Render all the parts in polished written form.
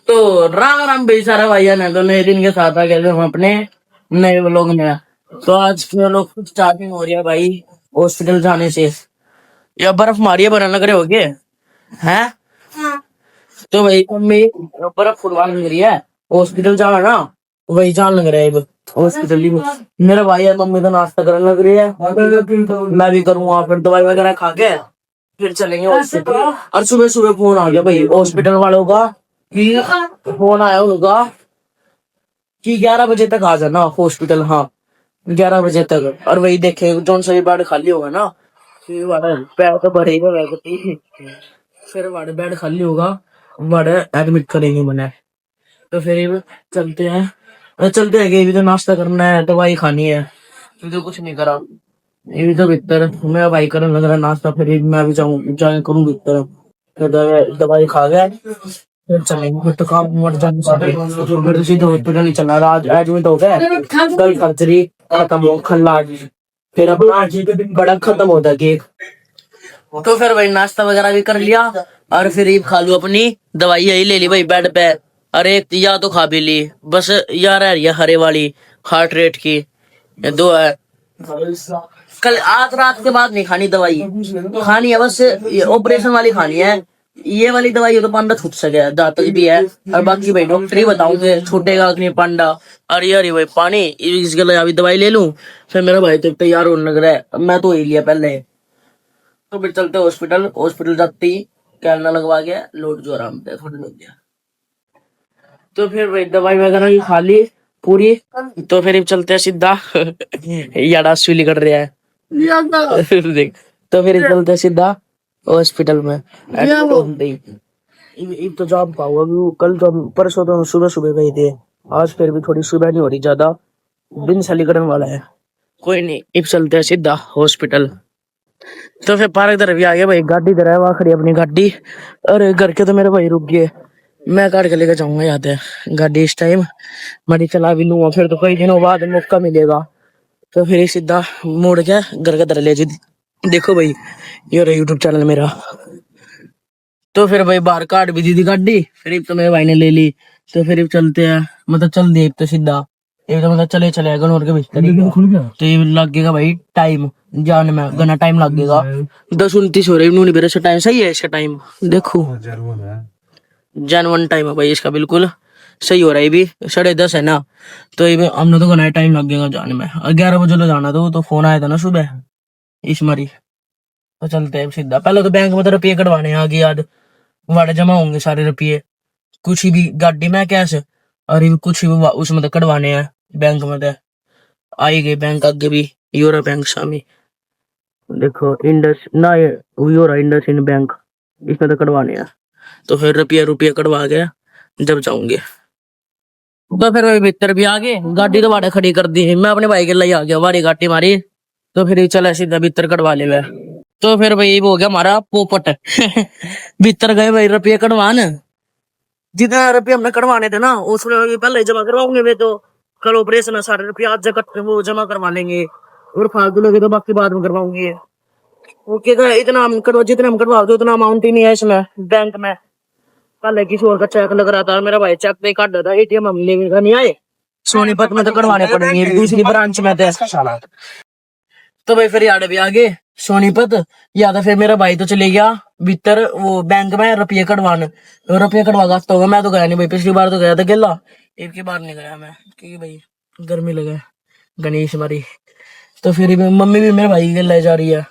तो राम राम भाई सारे भाइया ने तो नए दिन के साथ आ गए थे हम अपने नए व्लॉग में। तो आज के लोग स्टार्टिंग हो रही है भाई हॉस्पिटल जाने से। या बर्फ मारी है बनने लग रहे हो गए हैं। तो भाई मम्मी बर्फ फुटवाने लग रही है हॉस्पिटल जाना ना, वही जान लग रहा है अब हॉस्पिटल ही। मेरा भाई है, मम्मी तो नाश्ता करने लग रही है, मैं भी करूँगा फिर दवाई वगैरह खा के फिर चलेंगे हॉस्पिटल। और सुबह सुबह फोन आ गया भाई हॉस्पिटल वालों का कि फोन आया उनका कि 11 बजे तक आ जाना हॉस्पिटल। हाँ 11 बजे तक। और वही देखे जौन सा भी बेड खाली होगा ना, फिर वाला पैर तो भरे ही रहेगा, फिर वाले बेड खाली होगा वाले एडमिट करेंगे मैंने। तो फिर ये चलते हैं, चलते हैं कि अभी तो नाश्ता करना है, दवाई खानी है, अभी तो कुछ नहीं करा। ये भी तो भीतर मैं भाई करने लग रहा नाश्ता, फिर ये मैं भी जाए करूँ भीतर, फिर दवाई खा गया फिर चलेंगे। फिर तो काम मर जाने सारे, फिर तो सीधा हॉस्पिटल ही चलना। आज एडमिट हो गए, कल सर्जरी खत्म हो खल्ला, फिर अब बड़ा खत्म होता है केक। तो फिर भाई नाश्ता वगैरह भी कर लिया और फिर ये खा लू अपनी दवाई, यही ले ली भाई बेड पे। अरे एक या तो खा भी ली, बस यार है ये हरे वाली हार्ट रेट की, ये दो है। कल आज रात के बाद नहीं खानी दवाई, खानी है बस ये ऑपरेशन वाली खानी है। ये वाली दवाई हो तो पांडा छूट सके जहाँ तक भी है। और बाकी भाई डॉक्टर ही बताऊंगे छूटेगा कि नहीं पांडा। अरे अरे भाई पानी इसके लिए अभी दवाई ले लूं, फिर मेरा भाई तो तैयार होने लग रहा है, मैं तो ही लिया पहले। तो फिर चलते हॉस्पिटल, हॉस्पिटल जाते ही कैलना लगवा गया लोट जो आराम पे थोड़ी लग गया। तो फिर भाई दवाई वगैरह भी खा ली पूरी, तो फिर चलते हैं सीधा यार सुई कर रहा है देख। तो फिर चलते हैं सीधा हॉस्पिटल में। तो जॉब का हुआ भी कल तो परसों तो सुबह सुबह गए थे, आज फिर भी थोड़ी सुबह नहीं हो रही ज्यादा, दिन सली करने वाला है। कोई नहीं अब चलते हैं सीधा हॉस्पिटल। तो फिर पार्क तरफ भी आ गया भाई, गाड़ी इधर है वहां खड़ी अपनी गाड़ी। अरे घर के तो मेरे भाई रुक गए, मैं काट के लेकर जाऊंगा याद है गाड़ी इस टाइम, मरी चला भी लूंगा फिर तो कई दिनों बाद मौका मिलेगा। तो फिर सीधा मोड़ के घर के तरह ले जी। देखो भाई ये रहा यूट्यूब चैनल मेरा। तो फिर भाई बाहर काट भी दी थी गाड़ी, फिर तो मेरे भाई ने ले ली। तो फिर चलते हैं, मतलब चल दे तो सीधा एक तो मतलब चले चले गनौर के बिस्तर। तो ये लगेगा भाई टाइम जाने में, गना टाइम लगेगा 10:29 हो रही नूनी बेरे से टाइम सही है इसका टाइम देखो, Jan 1 टाइम है भाई इसका, बिल्कुल सही हो रहा है। भी 10:30 है ना, तो ये हमने तो गना टाइम लगेगा जाने में। 11 बजे लो जाना तो फोन आया था ना सुबह इस मारी। तो चलते हैं सीधा, पहले तो बैंक में तो रुपये कटवाने आ गए याद, वाड़े जमा होंगे सारे रुपये, कुछ ही भी गाड़ी में कैश और ये कुछ ही उसमें तो कटवाने हैं बैंक में। तो आई गए बैंक आगे भी, यूरो बैंक शामी देखो इंडस ना, ये यूरो इंडस इन बैंक, इसमें तो कटवाने हैं। तो फिर रुपया रुपया कटवा गया जब जाऊंगे। तो फिर वही भीतर भी आ गए, गाड़ी तो वाड़े खड़ी कर दी, मैं अपने भाई के लिए आ गया, वाड़ी गाड़ी मारी। तो फिर चला सीधा भीतर कटवा ले गए। तो फिर भाई वो हो गया हमारा पोपट भीतर गए भाई रुपये कटवान, जितना रुपये हमने कटवाने थे ना उसमें पहले जमा करवाऊंगे वे तो, कल ऑपरेशन है सारे रुपये आज वो जमा करवा लेंगे, और फालतू लगे तो बाकी बाद में करवाऊंगे। ओके इतना हम कटवा, जितना हम कटवा दो उतना अमाउंट ही नहीं है इसमें बैंक में। कल किसी और का चेक लग रहा था, मेरा भाई चेक पे काट रहा था, एटीएम हम लेकर नहीं आए, सोनीपत में तो करवाने पड़ेंगे दूसरी ब्रांच में थे। तो भाई फिर यार भी आगे सोनीपत, या तो फिर मेरा भाई तो चले गया भीतर वो बैंक में रुपये कटवाने, रुपये कटवा सकता होगा। मैं तो गया नहीं भाई, पिछली बार तो गया था गेला, एक की बार नहीं गया मैं क्योंकि भाई गर्मी लगा गणेश मारी। तो फिर मम्मी भी मेरे भाई के ले जा रही है,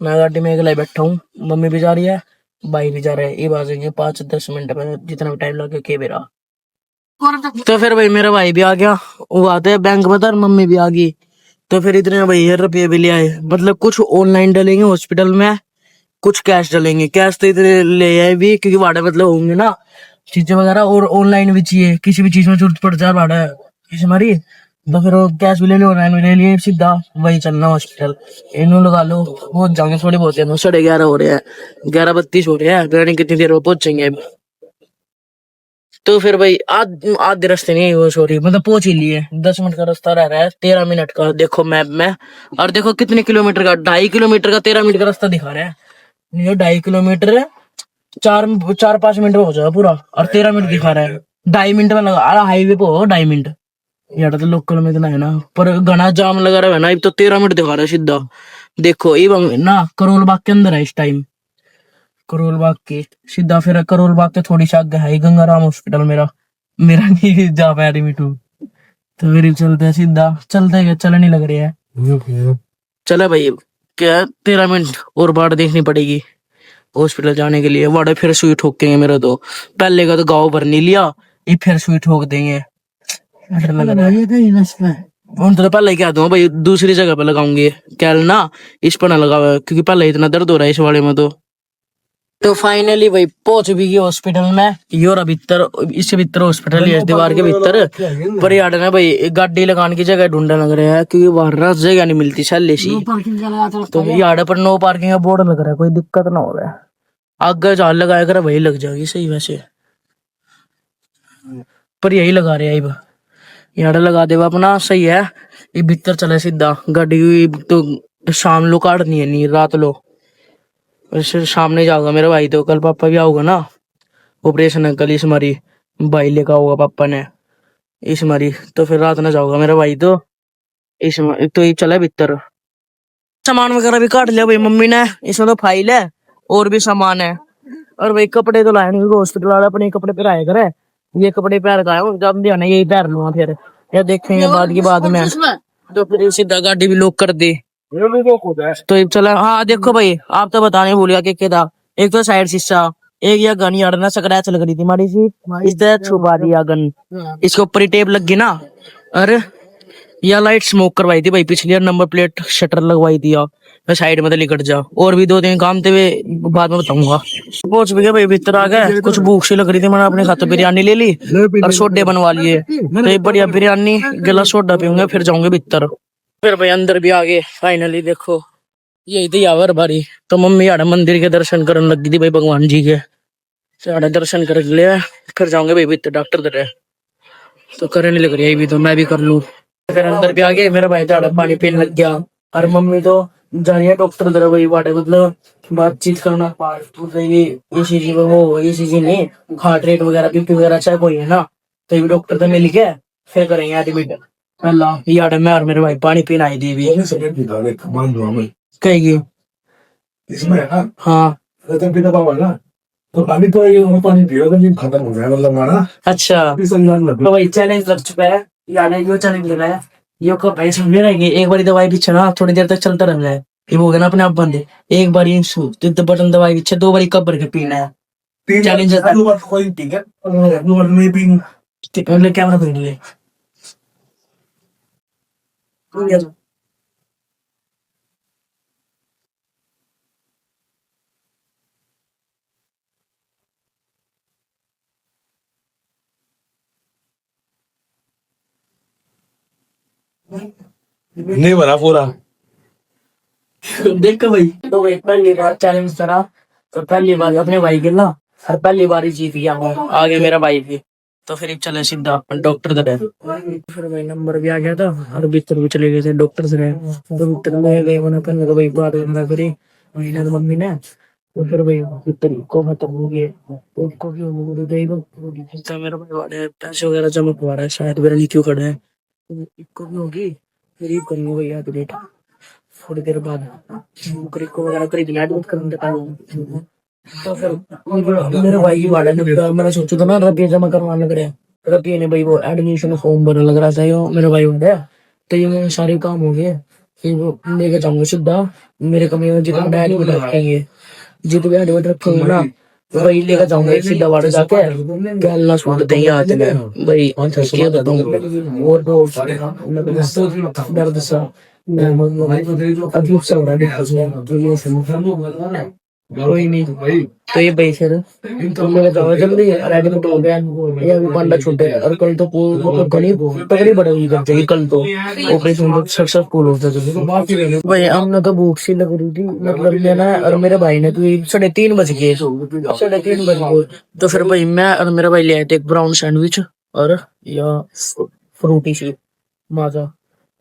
मैं गाड़ी में अकेला बैठा हूँ, मम्मी भी जा रही है भाई भी जा रहा है, ये बाजेंगे 5-10 मिनट में जितना भी टाइम लगे के मेरा। तो फिर भाई मेरा भाई भी आ गया, वो आते हैं बैंक में, मम्मी भी आ गई। तो फिर इतने भाई रुपये भी ले आए, मतलब कुछ ऑनलाइन डलेंगे हॉस्पिटल में, कुछ कैश डलेंगे। कैश तो इतने ले आए भी क्योंकि भाड़ा मतलब होंगे ना चीजें वगैरह, और ऑनलाइन भी चाहिए किसी भी चीज में जरूरत पड़ जाए भाड़ा किसी हमारी, तो फिर कैश भी ले लो ऑनलाइन भी ले लिए, सीधा वही चलना हॉस्पिटल। इन्हों लगा लो पहुंच जाएंगे थोड़ी बहुत, 11:30 हो रहे हैं, 11:32 हो रहे हैं, पता नहीं कितनी देर में पहुंचेंगे। तो फिर भाई आधे रास्ते नहीं, वो सॉरी मतलब पहुंच ही लिए, 10 मिनट का रास्ता रह रहा है, 13 मिनट का देखो मैप में। और देखो कितने किलोमीटर का, 2.5 किलोमीटर का 13 मिनट का रास्ता दिखा रहा है, ये 2.5 किलोमीटर चार 5 मिनट में हो जाएगा पूरा, और 13 मिनट दिखा रहा है। 2.5 मिनट में लगा, अरे हाईवे पे हो 2.5 मिनट। यार तो लोकल में इतना है ना, पर घना जाम लगा रहा है ना, अब तो 13 मिनट दिखा रहा है सीधा। देखो ये ना करोल बाग के अंदर है इस टाइम, करोल बाग के सीधा, फिर करोल बाग के थोड़ी सी आगे है गंगाराम हॉस्पिटल मेरा, मेरा नहीं जा पाया एडमिट हूँ। तो फिर चलते हैं सीधा, चलते हैं, चलने नहीं लग रही है। चले भाई, क्या 13 मिनट और बाट देखनी पड़ेगी हॉस्पिटल जाने के लिए, वाड़े फिर सुई ठोकेंगे मेरा तो। पहले का तो गाँव भर नहीं लिया, ये फिर सुई ठोक देंगे। डर लग रहा है। उन तो पहले ही कह दूंगा भाई, दूसरी जगह पे लगाऊंगी कैल ना, इस पर ना लगा हुआ है, क्योंकि पहले इतना दर्द हो रहा है इस वाले में तो फाइनली भाई पहुंच भी गई हॉस्पिटल में। ये और भीतर, इससे भीतर हॉस्पिटल है, इस दीवार के भीतर। पर यार ना भाई गाड़ी लगाने की जगह ढूंढने लग रहे हैं, क्योंकि बाहर ना जगह नहीं मिलती सैले सी। तो यार पर नो पार्किंग का बोर्ड लग रहा है, कोई दिक्कत ना हो रहा है। आगे जहाँ लगाया कर वही लग जाएगी सही वैसे, पर यही लगा रहे हैं अब। यार लगा देवा अपना सही है। ये भीतर चले सीधा गाड़ी तो शाम लो काटनी है, नहीं रात लो। वैसे सामने जाऊंगा मेरा भाई, तो कल पापा भी आऊंगा ना, ऑपरेशन है कल इस मारी, भाई लेकर होगा पापा ने इस मारी, तो फिर रात में जाऊंगा मेरा भाई तो तो ये चला भीतर। सामान वगैरह भी काट लिया भाई मम्मी ने, इसमें तो फाइल है और भी सामान है। और भाई कपड़े तो लाए नहीं, हॉस्पिटल वाला अपने कपड़े पहनाया करे, ये कपड़े पहन का आया जब भी आना यही पहन लूंगा, फिर ये देखेंगे बाद की बात में। तो फिर सीधा गाड़ी भी लॉक कर दी। तो ये चला, हाँ देखो भाई आप तो बताने भूल गया कि था, एक तो साइड शीशा, एक या गन यार स्क्रैच लग रही थी माड़ी सी, इस तरह छुपा दिया गन, इसके ऊपर ही टेप लग गई ना। अरे या लाइट स्मोक करवाई थी भाई पिछली, और नंबर प्लेट शटर लगवाई थी, मैं साइड में तो निकट जा, और भी 2 दिन काम थे वे बाद में बताऊंगा। पहुंच भी गए भाई, भीतर आ गए, कुछ भूख सी लग रही थी, मैंने अपने खाते बिरयानी ले ली और सोडे बनवा लिए, तो एक बढ़िया बिरयानी गिला सोडा पीऊंगे, फिर जाऊंगे भीतर। फिर भाई अंदर भी आ गए फाइनली, देखो यही थी यावर बारी। तो मम्मी यार मंदिर के दर्शन करने लगी थी भाई भगवान जी के, साढ़े दर्शन कर लिया, फिर जाऊंगे भाई भीतर डॉक्टर दरे, तो करने नहीं लग रही है भी, तो मैं भी कर लूं। फिर अंदर भी आ गए, मेरा भाई झाड़ा पानी पीने लग गया, और मम्मी तो जा रही है डॉक्टर दर वही बाटे, मतलब बातचीत करना पार्ट ईसीजी में, वो ईसीजी नहीं, हार्ट रेट वगैरह बीपी वगैरह चाहे कोई है ना, तो ये डॉक्टर से मिल के फिर करेंगे एडमिट। पहला यार मैं और मेरे भाई पानी पीने आई थी भी कहेगी इसमें है ना, हाँ तो पानी तो ये पानी पियो तो नहीं खत्म हो गया मतलब हमारा। अच्छा तो भाई चैलेंज लग चुका है, यानी यो चैलेंज ले रहा है, यो कब भाई समझे रहेंगे, एक बार दवाई पीछे ना थोड़ी देर तक चलता रहना है, ये हो गया ना अपने आप बंद, एक बार बटन दवाई पीछे 2 बार कब भर के पीना है। चैलेंज कोई ठीक है, कैमरा पकड़ ले। नहीं बना पूरा। देख भाई, तो भाई पहली बार चैलेंज करा, तो पहली बार अपने भाई के ना, और पहली बार ही जीत गया मैं, आगे मेरा भाई भी। तो फिर एक चले सीधा डॉक्टर दर, फिर भाई नंबर भी आ गया था, और भीतर भी चले गए थे डॉक्टर से, तो भीतर में गए मैंने पहले तो भाई बात करना करी वही ना मम्मी ने, तो फिर भाई भीतर को खत्म हो गए, तो उसको क्यों हो गई तो मेरा भाई वाले पैसे वगैरह जमा करवा रहा है, शायद मेरा नहीं क्यों खड़ा है, तो इसको भी होगी, फिर ये करेंगे भैया अपडेट थोड़ी देर बाद, नौकरी को वगैरह करी दिया एडमिट करने का। तो फिर मेरे भाई की वाड़ा ने, मैंने सोचा था ना रबिया जमा करवाने लग रहे, रबिया ने भाई वो एडमिशन फॉर्म भरने लग रहा था, यो मेरे भाई वाड़ा, तो ये मेरे सारे काम हो गए, फिर वो लेके जाऊंगा सीधा मेरे कमरे में, जितना एडमिट रखेंगे, जितने एडमिट रखेंगे ना, तो वही लेकर जाऊंगा सीधा वाड़ा जाके, गलना सूट देंगे हाथ में भाई, क्या बताऊं और दर्द सा अजीब सा हो रहा है, कोई नहीं। तो ये भाई फिर तुम लोग जाओ जल्दी, रेडीमेड हो गया, ये अभी पांडा छूटे, और कल तो घनी तगड़ी बढ़ेगी कर जाएगी, कल तो ऑपरेशन तो सक्सेसफुल हो जाएगा। भाई हमने तो भूख सी लग रही थी, मतलब लेना है, और मेरे भाई ने तो 3:30 बज गए, 3:30 बज गए, तो फिर भाई मैं और मेरा भाई ले आए थे एक ब्राउन सैंडविच और या फ्रूटी सी माजा,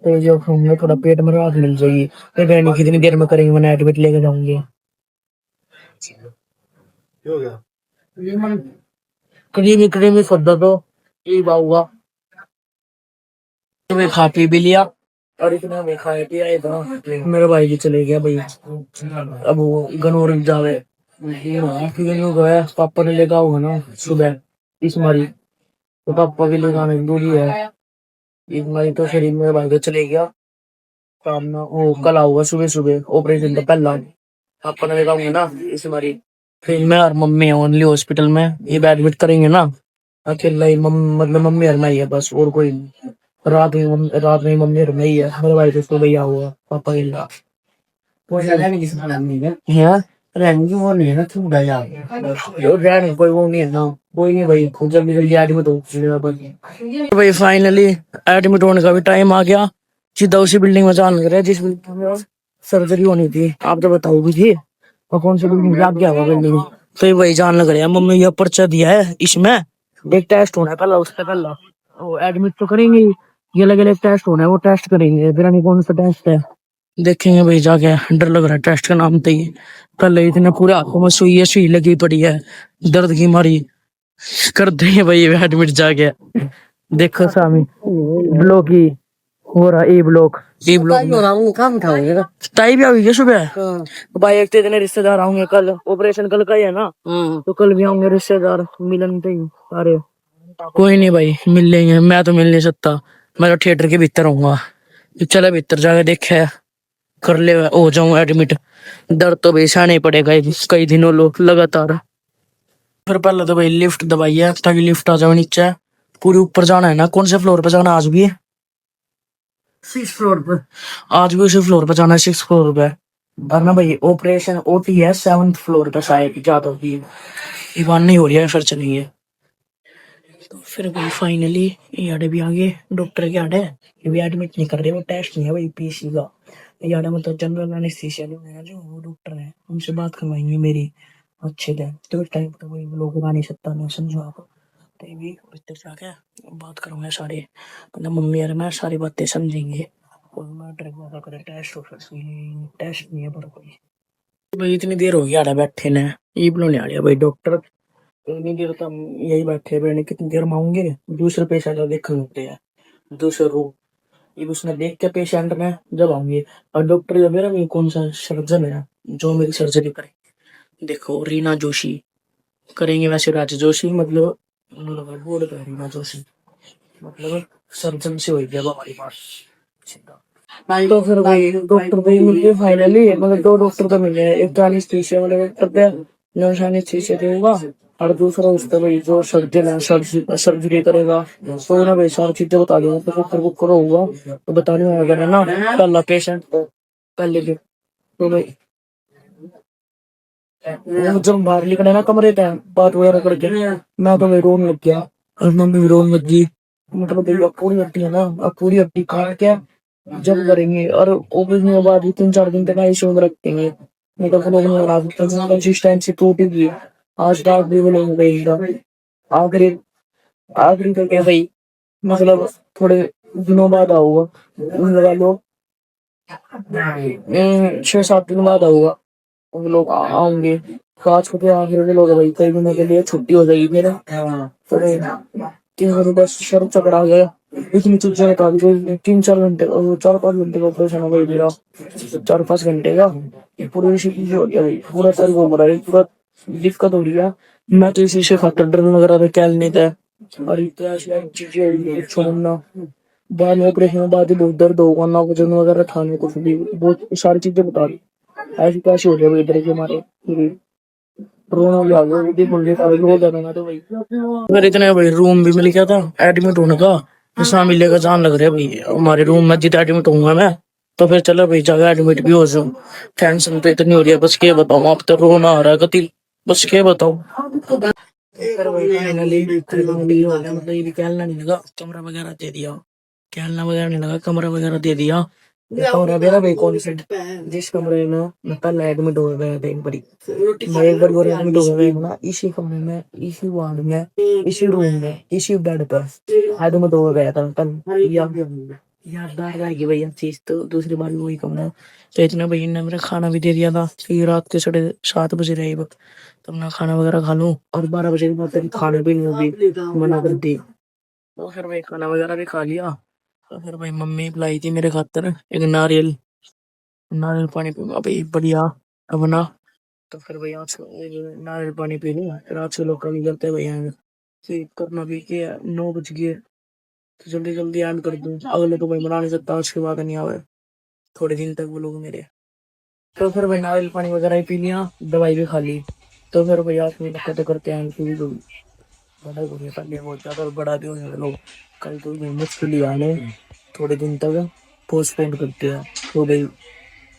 तो जो खाऊंगे थोड़ा पेट में राहत मिल जाएगी, फिर कितनी देर में करेंगे, मैंने एडमिट लेके जाऊंगी। क्रीमी क्रीमी सद्दा तो ये बाऊगा तुम्हें खा पी भी लिया और इतना मैं खाया पिया इतना मेरे भाई जी चले गया भाई अब वो गनौर जावे क्यों गया पापा ने लेगा होगा ना सुबह इस मारी तो पापा भी लेगा आने दूरी है इस मारी तो शरीर मेरे भाई का चले गया काम ना वो कल आऊंगा सुबह सुबह ऑपरेशन तो पहला पापा ने लेगा होंगे ना इस मारी फिर मैं और मम्मी ओनली हॉस्पिटल में ये एडमिट करेंगे ना अकेला ही मतलब मम्मी और मैं ही है बस और कोई नहीं। रात में मम्मी और मैं ही है मेरे भाई तो सुबह ही आऊंगा पापा के लिए है रहने की वो नहीं है ना तुम गए जो रहने कोई वो नहीं है ना कोई नहीं भाई खुद जल्दी जल्दी एडमिट हो भाई फाइनली एडमिट होने का भी टाइम आ गया सीधा उसी बिल्डिंग में जान लग रहा है जिस बिल्डिंग में सर्जरी होनी थी आप तो बताओ भी थी और कौन सी बिल्डिंग आप क्या हुआ बिल्डिंग तो ये वही जान लग रहा है मम्मी ये पर्चा दिया है इसमें एक टेस्ट होना है पहला उससे पहला वो एडमिट तो करेंगे ही, ये अलग अलग टेस्ट होना है वो टेस्ट करेंगे फिर नहीं कौन सा टेस्ट है देखेंगे भाई जाके डर लग रहा है टेस्ट का नाम तो ही पहले इतने पूरे हाथों में सुई लगी पड़ी है दर्द की मारी कर देंगे भाई एडमिट जाके देखो सामी ब्लॉक ही हो रहा ए ब्लॉक हो रहा हूँ काम उठाऊंगा टाई भी आएगी सुबह तो भाई एक तो इतने रिश्तेदार आऊंगे कल ऑपरेशन कल का ही है ना तो कल भी आऊंगे रिश्तेदार मिलन पे ही सारे कोई नहीं भाई मिल लेंगे मैं तो मिल नहीं सकता मैं तो थिएटर के भीतर रहूंगा चले भीतर जाके देखे कर ले हो जाऊं एडमिट दर्द तो भाई सहना ही पड़ेगा कई दिनों लोग लगातार फिर पहले तो भाई लिफ्ट दबाई है ताकि लिफ्ट आ जाओ नीचे पूरे ऊपर जाना है ना कौन से फ्लोर पे जाना आज भी 6 फ्लोर पर आज भी उसी फ्लोर पे जाना है 6 फ्लोर पे वरना भाई ऑपरेशन ओटी है 7th फ्लोर पे शायद ज्यादा होगी इवान नहीं हो रही है फिर चलेंगे तो फिर भाई फाइनली ये आड़े भी आगे डॉक्टर के आड़े ये भी एडमिट नहीं कर रहे वो टेस्ट नहीं है भाई पीसी का ये आड़े मतलब जनरल एनेस्थीसिया जो वो डॉक्टर है उनसे बात करवाएंगे मेरी अच्छे से तो इस टाइम तो वही लोग बता नहीं सकता मैं समझो आप तो ये भी भीतर जाके बात करूंगा सारे मतलब मम्मी और मैं सारी बातें समझेंगे और मैं ड्रग वाला करे टेस्ट हो टेस्ट नहीं है पर कोई भाई इतनी देर हो गई आड़ा बैठे ने ये बुलाने आ गया भाई डॉक्टर इतनी देर तो हम यही बैठे बैठे कितनी देर में आऊंगे दूसरे पेशेंट देखने होते हैं दूसरे रूम ये उसने देख के पेशेंट ने जब आऊंगे और डॉक्टर जब मेरा कौन सा सर्जन है जो मेरी सर्जरी करे देखो रीना जोशी करेंगे वैसे राज जोशी मतलब बोर्ड पे रीना जोशी मतलब सर्जन से हुई जब हमारे पास तो फिर भाई डॉक्टर भाई मिल गए फाइनली मतलब 2 डॉक्टर तो मिले एक तो एनेस्थीसिया वाले डॉक्टर थे जो एनेस्थीसिया देगा और दूसरा उसका भाई जो सर्जन है सर्जरी करेगा तो ना भाई सारी चीजें बता दूंगा तो डॉक्टर बुक करो होगा तो बताने में अगर है ना पहला पेशेंट पहले दिन तो भाई जब बाहर निकले ना कमरे पे बात वगैरह करके मैं तो भाई रोने लग गया और मम्मी भी रोने लगी मतलब भाई अब पूरी हड्डी है ना अब पूरी हड्डी काट के जब करेंगे और ऑपरेशन के बाद ही 3-4 दिन तक आईसीयू में रखेंगे मतलब फिर लोग बना सकते हैं कंसिस्टेंसी टूटी हुई है आज रात भी बोलेंगे भाई आखिरी आखिरी करके भाई मतलब थोड़े दिनों बाद आऊंगा लगा लो 6-7 दिन बाद आऊंगा वो लोग आएंगे काज को तो आखिर में लोग भाई कई दिनों के लिए छुट्टी हो जाएगी मेरा थोड़े 3 दिन बस शर्म चकरा गया इतनी चीजें बता दी 3-4 घंटे 4-5 घंटे का ऑपरेशन हो गई मेरा 4-5 घंटे का ये पूरी इसी चीज हो गया भाई पूरा सर घूम रहा है पूरा दिक्कत हो रही है मैं तो इसी से खातर डर लग रहा था कैल नहीं था और इतना ऐसी चीजें छोड़ना बाद में ऑपरेशन के बाद ही बहुत दर्द होगा ना वजन वगैरह खाने कुछ भी बहुत सारी चीजें बता दी ऐसी कैसे हो गया भाई इधर के हमारे रोना भी आ गया वो भी मुझे रो जाना मैं तो भाई अगर इतने भाई रूम भी मिल गया था एडमिट होने का ऐसा मिलेगा जान लग रहा है भाई हमारे रूम में जितना एडमिट होऊंगा मैं तो फिर चलो भाई जगह एडमिट भी हो जाऊं टेंशन तो इतनी हो रही है बस क्या बताऊं आप तो रोना आ रहा है कतिल बस क्या बताऊं फिर भाई फाइनली मतलब ये भी कहना नहीं लगा कमरा वगैरह दे दिया कहना वगैरह नहीं लगा कमरा वगैरह दे दिया कमरा मेरा भाई कौन सा जिस कमरे में मैं पहले एडमिट हो गया था एक बारी मैं एक बार और एडमिट हो गया ना इसी कमरे में इसी वार्ड में इसी रूम में इसी बेड पर एडमिट हो गया था कल यादगार रहेगी भाई हर चीज, तो दूसरी बार भी वही कहूंगा। तो इतना भाई ने मेरा खाना भी दे दिया था, फिर रात के 7:30 बजे रहे वक्त, तो अपना खाना वगैरह खा लूं, और 12 बजे के बाद तेरी खाने भी नहीं होगी, मना कर दी। तो फिर भाई खाना वगैरह भी खा लिया। तो फिर भाई मम्मी लाई थी मेरे खातर एक नारियल, नारियल पानी पीऊंगा भाई बढ़िया अपना। तो फिर भाई आज नारियल पानी पी लूं, फिर आज के लोग कभी करते हैं भैया, फिर करना भी क्या, 9 बज गए, तो जल्दी जल्दी एंड कर दूं, अगले तो भाई बना नहीं सकता, आज के बाद नहीं आवे थोड़े दिन तक वो लोग मेरे। तो फिर भाई नारियल पानी वगैरह ही पी लिया, दवाई भी खा ली। तो फिर भाई आज में करते करते हैं फिर भी बड़ा हो गया, पहले बहुत ज्यादा बड़ा भी हो गया लोग, कल तो भाई मुश्किल ही आने थोड़े दिन तक पोस्टपोन करते हैं। तो भाई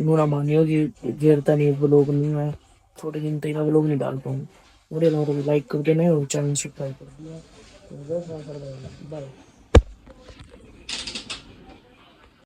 नूना मानियो कि घेरता नहीं ब्लॉग नहीं है, थोड़े दिन तक ब्लॉग नहीं डाल पाऊँ। वीडियो लाइक करके नहीं, और चैनल सब्सक्राइब कर दिया। बाय।